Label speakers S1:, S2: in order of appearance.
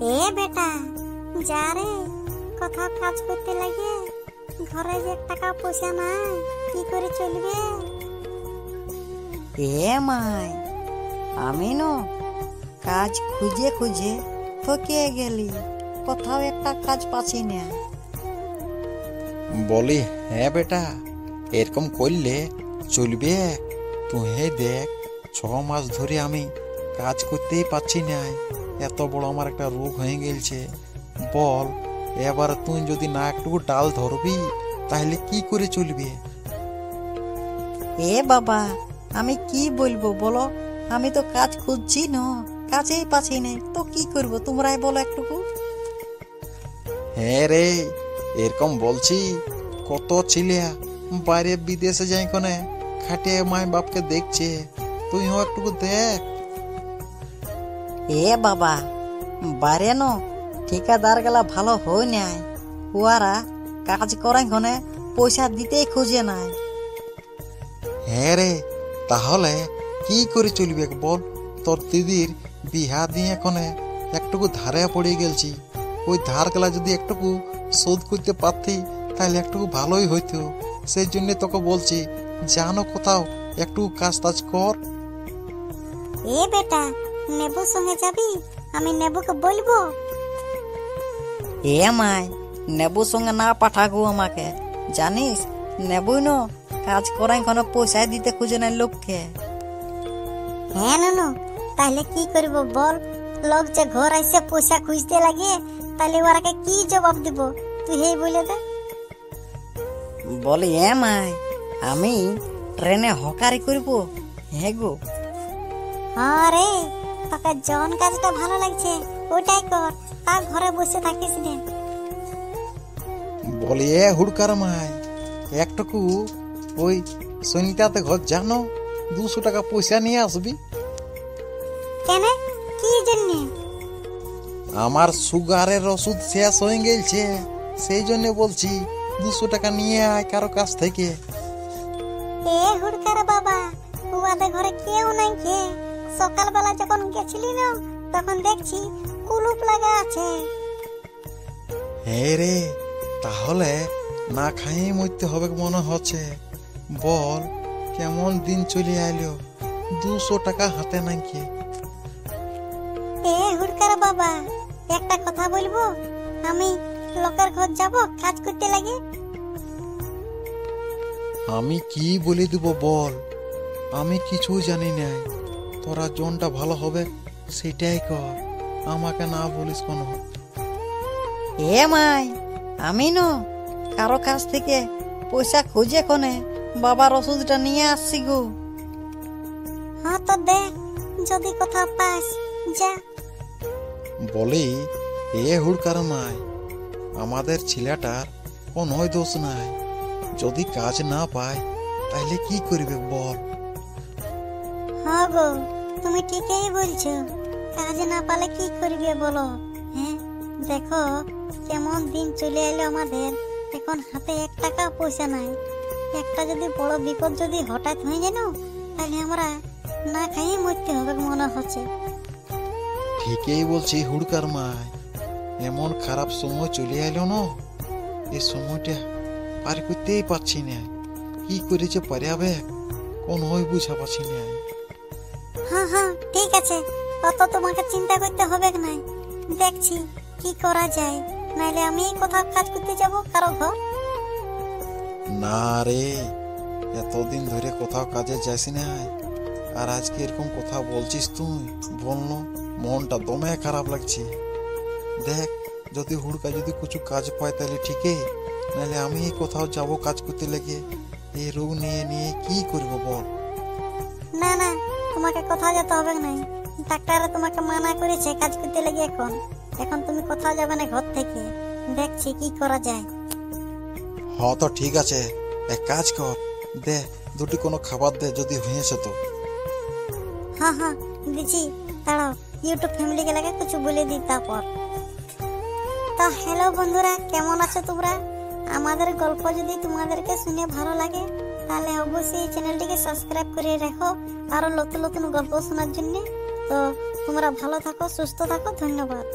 S1: এ বেটা, যা রে, কোথাও কাজ করতে লাগে, ঘরে যে টাকা পয়সা নাই, কি করে চলবে?
S2: এ মাই, আমি ন কাজ খুঁজে খুঁজে থকে গেলি, কোথাও একটা কাজ পাচ্ছি না।
S3: বলি হ্যাঁ বেটা, এরকম করলে চলবে? তুই দেখ, 6 মাস ধরে আমি কাজ করতেই পারছি না, এত বড় আমার একটা রোগ হয়ে গেছে। বল, এবার তুই যদি না একটু ডাল ধরবি তাহলে কি করে চলবে?
S2: এ বাবা, আমি কি বলবো বলো, আমি তো কাজ খুঁজছি না, কাজেই পাচ্ছি না, তো কি করবো তোমরাই বলো একটুকু।
S3: হ্যাঁ রে, এরকম বলছি, কত ছেলে বাইরে বিদেশে যাই কোনে খাটিয়ে মাই বাপকে দেখছে, তুইও একটু দেখ।
S2: এ বাবা, বাইরে ন ঠিকাদার গেলা ভালো হই নাই, ওরা কাজ করে ঘনে পয়সা দিতেই খুঁজে নাই।
S3: হ্যাঁ রে, তাহলে কি করে চলবে বল? তোর দিদির বিহা দিয়ে কোনে একটুকু ধারে পড়ে গেলছি, ওই ধার গেলা যদি একটুকু শোধ করতে পারতি তাহলে একটুকু ভালোই হইতো। সেই জন্য তোকে বলছি, জানো কোথাও একটু কাজ টাজ কর।
S1: এ বেটা, নেবুর সঙ্গে যাবি? আমি নেবুকে বলবো।
S2: এ মাই, নেবুর সঙ্গে না পাঠাগো আমাকে, জানিস নেবুই ন কাজ করাই ঘনে পয়সা দিতে খুঁজে নাই লোককে।
S1: হ্যাঁ নুনু, তাহলে কি করব বল? লোক যে ঘর আইসে পয়সা খুঁজতে লাগে, তাহলে ওরাকে কি জবাব দিব? তুই হেই বলে দে।
S2: বলি এ মাই, আমি ট্রেনে হকারি করব। হ্যাঁ গো।
S1: হ্যাঁ রে, তোকে জন কাজটা ভালো লাগছে ওটাই কর, তা ঘরে বসে থাকিস না।
S3: বলি এ হুড়কার মাই, একটুকু ওই সনিতাতে ঘর জানো 200 টাকা পয়সা নিয়ে আসবি।
S1: কেন, কি জন্য?
S3: আমার সুগারের ওষুধ শেষ হয়ে গেছে, সেই জন্য বলছি 200 টাকা নিয়ে আয় কারো কাছ থেকে।
S1: এ হুড়কার বাবা, উয়াদের ঘরে কেউ নাই কে? সকালবেলা যখন গেছিলি না, তখন দেখছি কুলুপ লাগা আছে।
S3: হ্যাঁ রে, তাহলে না খাইয়ে মরতে হবে মনে হচ্ছে। বল, কেমন দিন চলে আইলো, 200 টাকা হাতে নাকি?
S1: এ হুড়কার বাবা, একটা কথা বলবো? আমি লোকের ঘর যাব কাজ করতে লাগে।
S3: আমি কি বলে দিব বল? আমি কিছু জানি না, তোরা জনটা ভালো হবে সেটাই কর, আমাকে না বলিস কোনো।
S2: এ মাই, আমি ন কারো কাছ থেকে পয়সা খুঁজে কোনে বাবার ওষুধটা নিয়ে আসছি গো।
S1: হ্যাঁ তো দে, যদি কোথাও পাস যা।
S3: বলি এ হুড়কার মাই, আমাদের ছেলেটার কোনো দোষ নাই, যদি কাজ না পায় তাহলে কি করবে বল?
S1: হ্যাঁ গো, তুমি ঠিকই বলছো, কাজ না পালে কি করবে বলো? হ্যাঁ, দেখো কেমন দিন চলে এলো আমাদের, এখন হাতে 1 টাকা পয়সা নাই। একটা যদি বড় বিপদ যদি হঠাৎ হয়ে যেন, তাহলে আমরা না খাইয়ে মরতে হবে মনে হচ্ছে।
S3: ঠিকই বলছি হুড়কার মাই, এমন খারাপ সময় চলে এলো না, এই সময়টা পার করতেই পারছি না, কি করেছে পারাবে কোন হয়ে বুঝা পাচ্ছি না।
S1: হ্যাঁ হ্যাঁ, ঠিক আছে, অত তোমাকে চিন্তা করতে হবে না, দেখছি কি করা যায়, নাইলে আমি কোথাও কাজ করতে যাব কারো ঘর।
S3: না রে, এতদিন ধরে কোথাও কাজে যাস না, আর আজকে এরকম কথা বলছিস তুই, বললো মনটা দমে খারাপ লাগছে। দেখ, যদি হুড়কা যদি কিছু কাজ পায় তাহলে ঠিকই, নাহলে আমি কোথাও যাব কাজ করতে লেগে, এই রোগ নিয়ে নিয়ে কি করব বল?
S1: না না, তোমাকে কোথাও যেতে হবে না, ডাক্তার তোমাকে মানা করেছে কাজ করতে লাগে। এখন এখন তুমি কোথাও যাবে না ঘর থেকে, দেখছি কি করা যায়।
S3: হ্যাঁ তো ঠিক আছে, এক কাজ কর, দে দুটি কোনো খাবার দে যদি হয়েছে তো।
S1: হ্যাঁ হ্যাঁ দিচ্ছি, দাঁড়াও, ইউটিউব ফ্যামিলিকে লাগে কিছু বলে দিই তারপর। তো হ্যালো বন্ধুরা, কেমন আছো তোমরা? আমাদের গল্প যদি তোমাদেরকে শুনে ভালো লাগে, তাহলে অবশ্যই এই চ্যানেলটিকে সাবস্ক্রাইব করে রাখো আরো নতুন নতুন গল্প শোনার জন্য। তো তোমরা ভালো থাকো, সুস্থ থাকো, ধন্যবাদ।